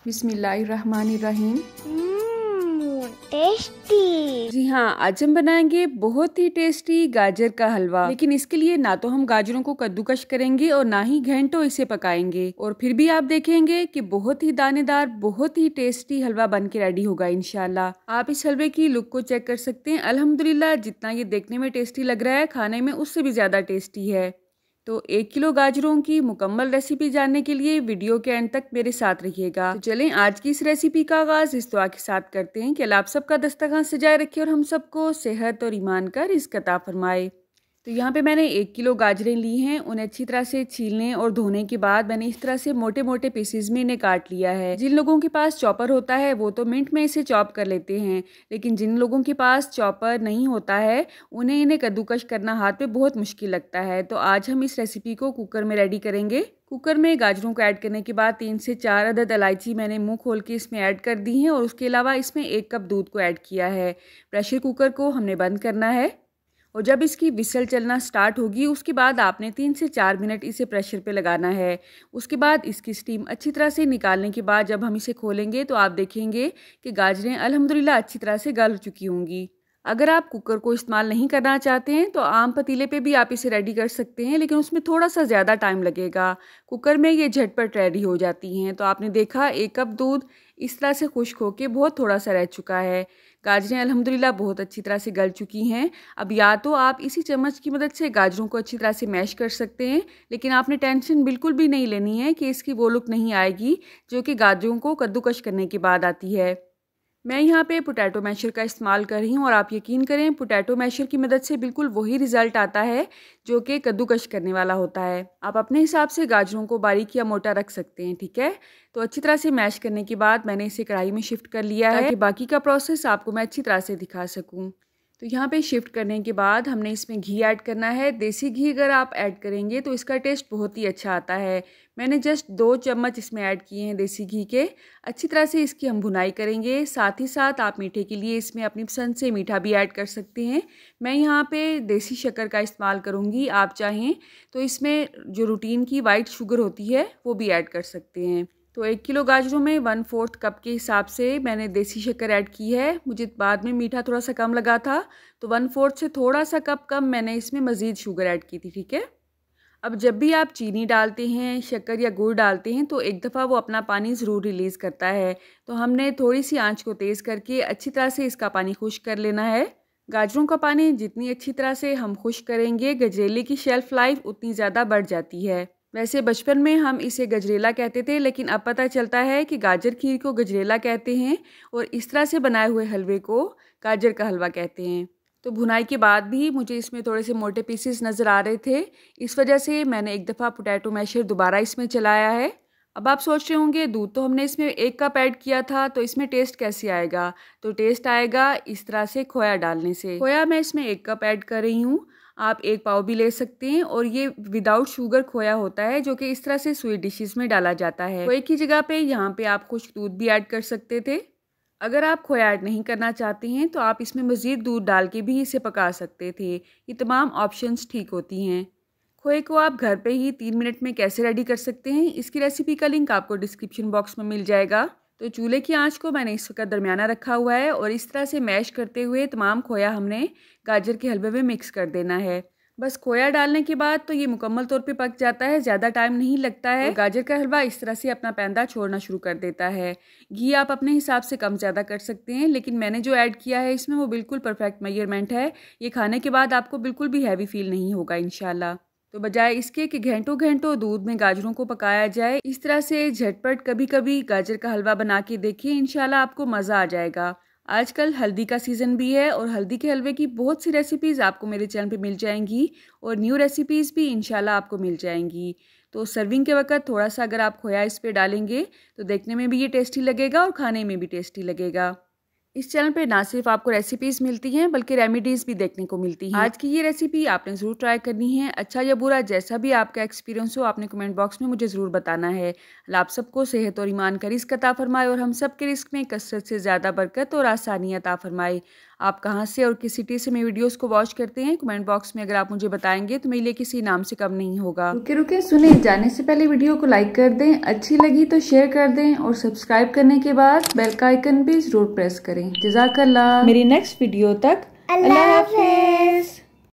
बिस्मिल्लाहिर्रहमानिर्रहीम। टेस्टी। जी हाँ, आज हम बनाएंगे बहुत ही टेस्टी गाजर का हलवा। लेकिन इसके लिए ना तो हम गाजरों को कद्दूकश करेंगे और ना ही घंटों इसे पकाएंगे, और फिर भी आप देखेंगे कि बहुत ही दानेदार, बहुत ही टेस्टी हलवा बन के रेडी होगा इंशाल्लाह। आप इस हलवे की लुक को चेक कर सकते हैं। अल्हम्दुलिल्लाह, जितना ये देखने में टेस्टी लग रहा है, खाने में उससे भी ज्यादा टेस्टी है। तो 1 किलो गाजरों की मुकम्मल रेसिपी जानने के लिए वीडियो के एंड तक मेरे साथ रहिएगा। तो चलें आज की इस रेसिपी का आगाज इस दुआ के साथ करते हैं कि अल्लाह आप सबका दस्तरखान सजाए रखे और हम सबको सेहत और ईमान का रिज़्क अता फरमाए। तो यहाँ पे मैंने 1 किलो गाजरें ली हैं। उन्हें अच्छी तरह से छीलने और धोने के बाद मैंने इस तरह से मोटे मोटे पीसेज में इन्हें काट लिया है। जिन लोगों के पास चॉपर होता है वो तो मिनट में इसे चॉप कर लेते हैं, लेकिन जिन लोगों के पास चॉपर नहीं होता है उन्हें इन्हें कद्दूकश करना हाथ पे बहुत मुश्किल लगता है। तो आज हम इस रेसिपी को कुकर में रेडी करेंगे। कुकर में गाजरों को ऐड करने के बाद 3 से 4 अदद इलायची मैंने मुंह खोल के इसमें ऐड कर दी हैं, और उसके अलावा इसमें 1 कप दूध को ऐड किया है। प्रेशर कुकर को हमने बंद करना है, और जब इसकी विसल चलना स्टार्ट होगी उसके बाद आपने 3 से 4 मिनट इसे प्रेशर पे लगाना है। उसके बाद इसकी स्टीम अच्छी तरह से निकालने के बाद जब हम इसे खोलेंगे तो आप देखेंगे कि गाजरें अल्हम्दुलिल्लाह अच्छी तरह से गल चुकी होंगी। अगर आप कुकर को इस्तेमाल नहीं करना चाहते हैं तो आम पतीले पे भी आप इसे रेडी कर सकते हैं, लेकिन उसमें थोड़ा सा ज़्यादा टाइम लगेगा। कुकर में ये झटपट रेडी हो जाती हैं। तो आपने देखा 1 कप दूध इस तरह से खुश्क होके बहुत थोड़ा सा रह चुका है। गाजरें अल्हम्दुलिल्लाह बहुत अच्छी तरह से गल चुकी हैं। अब या तो आप इसी चम्मच की मदद से गाजरों को अच्छी तरह से मैश कर सकते हैं, लेकिन आपने टेंशन बिल्कुल भी नहीं लेनी है कि इसकी वो लुक नहीं आएगी जो कि गाजरों को कद्दूकश करने के बाद आती है। मैं यहाँ पे पोटैटो मैशर का इस्तेमाल कर रही हूँ, और आप यकीन करें पोटैटो मैशर की मदद से बिल्कुल वही रिज़ल्ट आता है जो कि कद्दूकश करने वाला होता है। आप अपने हिसाब से गाजरों को बारीक या मोटा रख सकते हैं, ठीक है। तो अच्छी तरह से मैश करने के बाद मैंने इसे कढ़ाई में शिफ्ट कर लिया है ताकि बाकी का प्रोसेस आपको मैं अच्छी तरह से दिखा सकूँ। तो यहाँ पे शिफ्ट करने के बाद हमने इसमें घी ऐड करना है। देसी घी अगर आप ऐड करेंगे तो इसका टेस्ट बहुत ही अच्छा आता है। मैंने जस्ट 2 चम्मच इसमें ऐड किए हैं देसी घी के। अच्छी तरह से इसकी हम भुनाई करेंगे। साथ ही साथ आप मीठे के लिए इसमें अपनी पसंद से मीठा भी ऐड कर सकते हैं। मैं यहाँ पे देसी शक्कर का इस्तेमाल करूँगी। आप चाहें तो इसमें जो रूटीन की वाइट शुगर होती है वो भी ऐड कर सकते हैं। तो 1 किलो गाजरों में 1/4 कप के हिसाब से मैंने देसी शक्कर ऐड की है। मुझे बाद में मीठा थोड़ा सा कम लगा था, तो 1/4 से थोड़ा सा कप कम मैंने इसमें मज़ीद शुगर ऐड की थी, ठीक है। अब जब भी आप चीनी डालते हैं, शक्कर या गुड़ डालते हैं, तो एक दफ़ा वो अपना पानी ज़रूर रिलीज़ करता है। तो हमने थोड़ी सी आंच को तेज़ करके अच्छी तरह से इसका पानी खुश्क कर लेना है। गाजरों का पानी जितनी अच्छी तरह से हम खुश्क करेंगे, गजरेले की शेल्फ़ लाइफ उतनी ज़्यादा बढ़ जाती है। वैसे बचपन में हम इसे गजरेला कहते थे, लेकिन अब पता चलता है कि गाजर खीर को गजरेला कहते हैं, और इस तरह से बनाए हुए हलवे को गाजर का हलवा कहते हैं। तो भुनाई के बाद भी मुझे इसमें थोड़े से मोटे पीसेस नज़र आ रहे थे, इस वजह से मैंने एक दफ़ा पोटैटो मैशर दोबारा इसमें चलाया है। अब आप सोच रहे होंगे दूध तो हमने इसमें 1 कप ऐड किया था, तो इसमें टेस्ट कैसे आएगा। तो टेस्ट आएगा इस तरह से खोया डालने से। खोया मैं इसमें 1 कप ऐड कर रही हूँ। आप 1 पाव भी ले सकते हैं, और ये विदाउट शुगर खोया होता है जो कि इस तरह से स्वीट डिशेस में डाला जाता है। खोए की जगह पे यहाँ पे आप खुश्क दूध भी ऐड कर सकते थे। अगर आप खोया ऐड नहीं करना चाहते हैं तो आप इसमें मज़ीद दूध डाल के भी इसे पका सकते थे। ये तमाम ऑप्शंस ठीक होती हैं। खोए को आप घर पे ही 3 मिनट में कैसे रेडी कर सकते हैं, इसकी रेसिपी का लिंक आपको डिस्क्रिप्शन बॉक्स में मिल जाएगा। तो चूल्हे की आंच को मैंने इस वक्त दरमियाना रखा हुआ है, और इस तरह से मैश करते हुए तमाम खोया हमने गाजर के हलवे में मिक्स कर देना है। बस खोया डालने के बाद तो ये मुकम्मल तौर पे पक जाता है, ज़्यादा टाइम नहीं लगता है। और गाजर का हलवा इस तरह से अपना पैंदा छोड़ना शुरू कर देता है। घी आप अपने हिसाब से कम ज़्यादा कर सकते हैं, लेकिन मैंने जो ऐड किया है इसमें वो बिल्कुल परफेक्ट मेजरमेंट है। ये खाने के बाद आपको बिल्कुल भी हैवी फील नहीं होगा इंशाल्लाह। तो बजाय इसके कि घंटों घंटों दूध में गाजरों को पकाया जाए, इस तरह से झटपट कभी कभी गाजर का हलवा बना के देखिए, इंशाल्लाह आपको मज़ा आ जाएगा। आजकल हल्दी का सीज़न भी है, और हल्दी के हलवे की बहुत सी रेसिपीज़ आपको मेरे चैनल पे मिल जाएंगी, और न्यू रेसिपीज़ भी इंशाल्लाह आपको मिल जाएंगी। तो सर्विंग के वक्त थोड़ा सा अगर आप खोया इस पे डालेंगे तो देखने में भी ये टेस्टी लगेगा और खाने में भी टेस्टी लगेगा। इस चैनल पे ना सिर्फ आपको रेसिपीज़ मिलती हैं बल्कि रेमेडीज़ भी देखने को मिलती हैं। आज की ये रेसिपी आपने ज़रूर ट्राई करनी है। अच्छा या बुरा जैसा भी आपका एक्सपीरियंस हो, आपने कमेंट बॉक्स में मुझे ज़रूर बताना है। अल्लाह आप सबको सेहत और ईमान का रिज़्क अता फरमाए, और हम सब के रिज़्क में कसरत से ज़्यादा बरकत और आसानी अता फरमाए। आप कहाँ से और किस सिटी से मेरे वीडियोस को वॉच करते हैं, कमेंट बॉक्स में अगर आप मुझे बताएंगे तो मेरे लिए किसी नाम से कम नहीं होगा। रुके रुके सुने, जाने से पहले वीडियो को लाइक कर दें, अच्छी लगी तो शेयर कर दें और सब्सक्राइब करने के बाद बेल का आइकन भी जरूर प्रेस करें। जज़ाकल्लाह। मेरी नेक्स्ट वीडियो तक अल्लाह हाफिज।